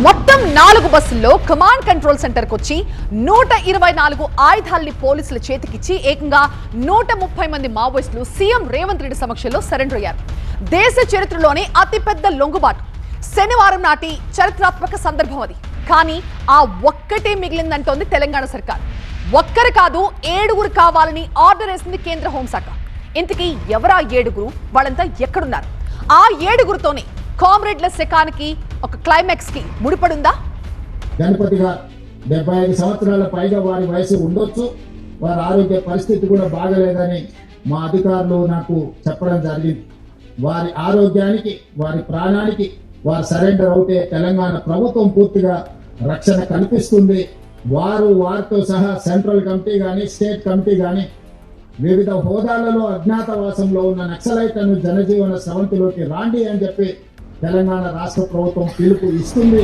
మొత్తం 4 బస్సుల్లో command control centre కొచ్చి 124 ఆయుధాల్ని పోలీసుల చేతికిచ్చి ఏకంగా 130 మంది మావోయిస్టులు సీఎం రేవంత్ రెడ్డి సమక్షంలో సరెండర్ అయ్యారు. దేశ చరిత్రలోనే అతిపెద్ద లొంగుబాటు. శనివారం నాటి చరిత్రాత్మక సందర్భం అది. కానీ ఆ ఒక్కటే మిగిలిందంటోంది తెలంగాణ సర్కార్. ఒక్కరు కాదు 7 కావాలని ఆర్డర్ వేసింది కేంద్ర హోంశాఖ. ఇంతకీ ఎవరా 7? వాళ్ళంతా ఎక్కడున్నారు? ఆ 7తోనే కామ్రేడ్ల శకానికి ఒక క్లైమాక్స్ కి ముడిపడుందా? గణపతిగా 75 సంవత్సరాల పైగా వారి వయసు ఉండొచ్చు. వారి ఆరోగ్య పరిస్థితి కూడా బాగలేదని మా అధికారులు నాకు చెప్పడం జరిగింది. వారి ఆరోగ్యానికి, వారి ప్రాణానికి వారు సరెండర్ అవుతే తెలంగాణ ప్రభుత్వం పూర్తిగా రక్షణ కల్పిస్తుంది. వారితో సహా సెంట్రల్ కమిటీ కానీ, స్టేట్ కమిటీ కానీ వివిధ హోదాలలో అజ్ఞాతవాసంలో ఉన్న నక్సలైట్లను జనజీవన స్రవంతిలోకి రాండి అని చెప్పి తెలంగాణ రాష్ట్ర ప్రభుత్వం పిలుపు ఇస్తుంది.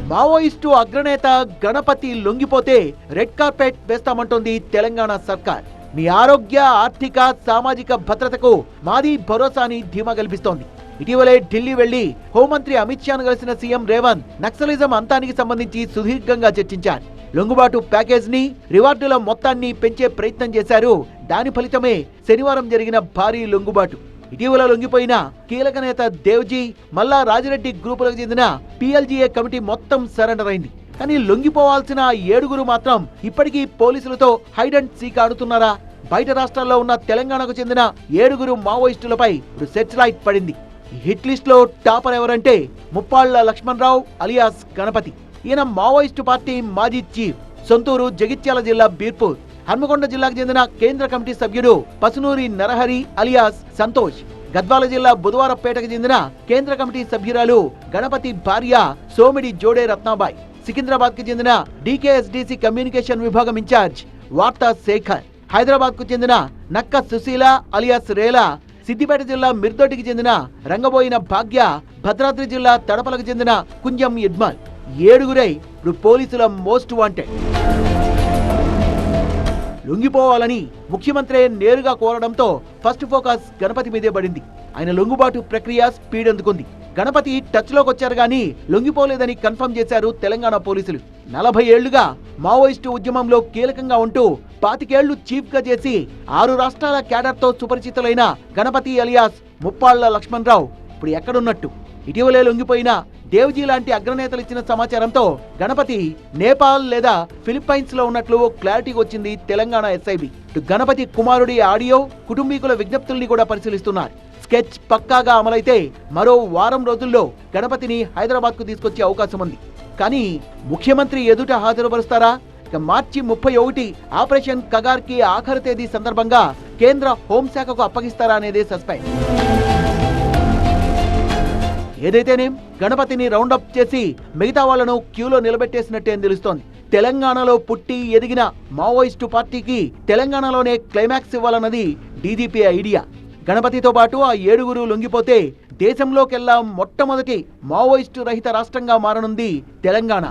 మావోయిస్టు అగ్రనేత గణపతి లొంగిపోతే రెడ్ కార్పెట్ వేస్తామంటోంది తెలంగాణ సర్కార్. మీ ఆరోగ్య, ఆర్థిక, సామాజిక భద్రతకు మాది భరోసా అని ధీమా కల్పిస్తోంది. ఇటీవలే ఢిల్లీ వెళ్లి హోంమంత్రి అమిత్ షాను కలిసిన సీఎం రేవంత్ నక్సలిజం అంతానికి సంబంధించి సుదీర్ఘంగా చర్చించారు. లొంగుబాటు ప్యాకేజ్ ని, రివార్డుల మొత్తాన్ని పెంచే ప్రయత్నం చేశారు. దాని ఫలితమే శనివారం జరిగిన భారీ లొంగుబాటు. ఇటీవల లొంగిపోయిన కీలక నేత దేవ్జీ, మల్లా రాజిరెడ్డి గ్రూపులకు చెందిన PLGA కమిటీ మొత్తం సరెండర్ అయింది. కానీ లొంగిపోవాల్సిన 7 మాత్రం ఇప్పటికీ పోలీసులతో హైడ్ అండ్ సీక్ ఆడుతున్నారా? బయట రాష్ట్రాల్లో ఉన్న తెలంగాణకు చెందిన 7 మావోయిస్టులపై సెర్చ్ లైట్ పడింది. హిట్ లిస్ట్ లో టాపర్ ఎవరంటే ముప్పాళ్ల లక్ష్మణరావు అలియాస్ గణపతి. ఈయన మావోయిస్టు పార్టీ మాజీ చీఫ్. సొంతూరు జగిత్యాల జిల్లా బీర్పూర్. హన్మకొండ జిల్లాకు చెందిన కేంద్ర కమిటీ సభ్యుడు పసునూరి నరహరి అలియాస్ సంతోష్. గద్వాల జిల్లా బుధవారపేటకు చెందిన కేంద్ర కమిటీ సభ్యురాలు గణపతి భార్య సోమిడి జోడే రత్నాబాయ్. సికింద్రాబాద్ కు చెందిన DKSDC కమ్యూనికేషన్ విభాగం ఇన్ఛార్జ్ వార్తా శేఖర్. హైదరాబాద్ కు చెందిన నక్క సుశీల అలియాస్ రేలా. సిద్దిపేట జిల్లా మిర్దొడ్డికి చెందిన రంగబోయిన భాగ్య. భద్రాద్రి జిల్లా తడపలకు చెందిన కుంజం ఇడ్మల్. 7 ఇప్పుడు పోలీసుల మోస్ట్ వాంటెడ్. లొంగిపోవాలని ముఖ్యమంత్రి నేరుగా కోరడంతో ఫస్ట్ ఫోకస్ గణపతి మీదే పడింది. ఆయన లొంగుబాటు ప్రక్రియ స్పీడ్ అందుకుంది. గణపతి టచ్ లోకి వచ్చారు గానీ లొంగిపోలేదని కన్ఫర్మ్ చేశారు తెలంగాణ పోలీసులు. 40 ఏళ్లుగా మావోయిస్టు ఉద్యమంలో కీలకంగా ఉంటూ 25 ఏళ్లు చీఫ్ గా చేసి 6 రాష్ట్రాల క్యాడర్ తో సుపరిచితులైన గణపతి అలియాస్ ముప్పాళ్ల లక్ష్మణరావు ఇప్పుడు ఎక్కడున్నట్టు? ఇటీవలే లొంగిపోయిన దేవ్జీ లాంటి అగ్రనేతలు ఇచ్చిన సమాచారంతో గణపతి నేపాల్ లేదా ఫిలిప్పైన్స్ లో ఉన్నట్లు క్లారిటీ వచ్చింది తెలంగాణ SIB. గణపతి కుమారుడి ఆడియో, కుటుంబీకుల విజ్ఞప్తుల్ని కూడా పరిశీలిస్తున్నారు. స్కెచ్ పక్కాగా అమలైతే మరో వారం రోజుల్లో గణపతిని హైదరాబాద్ కు తీసుకొచ్చే అవకాశం ఉంది. కానీ ముఖ్యమంత్రి ఎదుట హాజరుపరుస్తారా? మార్చి 31 ఆపరేషన్ కగార్ కి ఆఖరి తేదీ సందర్భంగా కేంద్ర హోంశాఖకు అప్పగిస్తారా అనేదే సస్పెన్స్. ఏదైతేనేం గణపతిని రౌండప్ చేసి మిగతా వాళ్లను క్యూలో నిలబెట్టేసినట్టే తెలుస్తోంది. తెలంగాణలో పుట్టి ఎదిగిన మావోయిస్టు పార్టీకి తెలంగాణలోనే క్లైమాక్స్ ఇవ్వాలన్నది DGP ఐడియా. గణపతితో పాటు ఆ 7 లొంగిపోతే దేశంలోకెల్లా మొట్టమొదటి మావోయిస్టు రహిత రాష్ట్రంగా మారనుంది తెలంగాణ.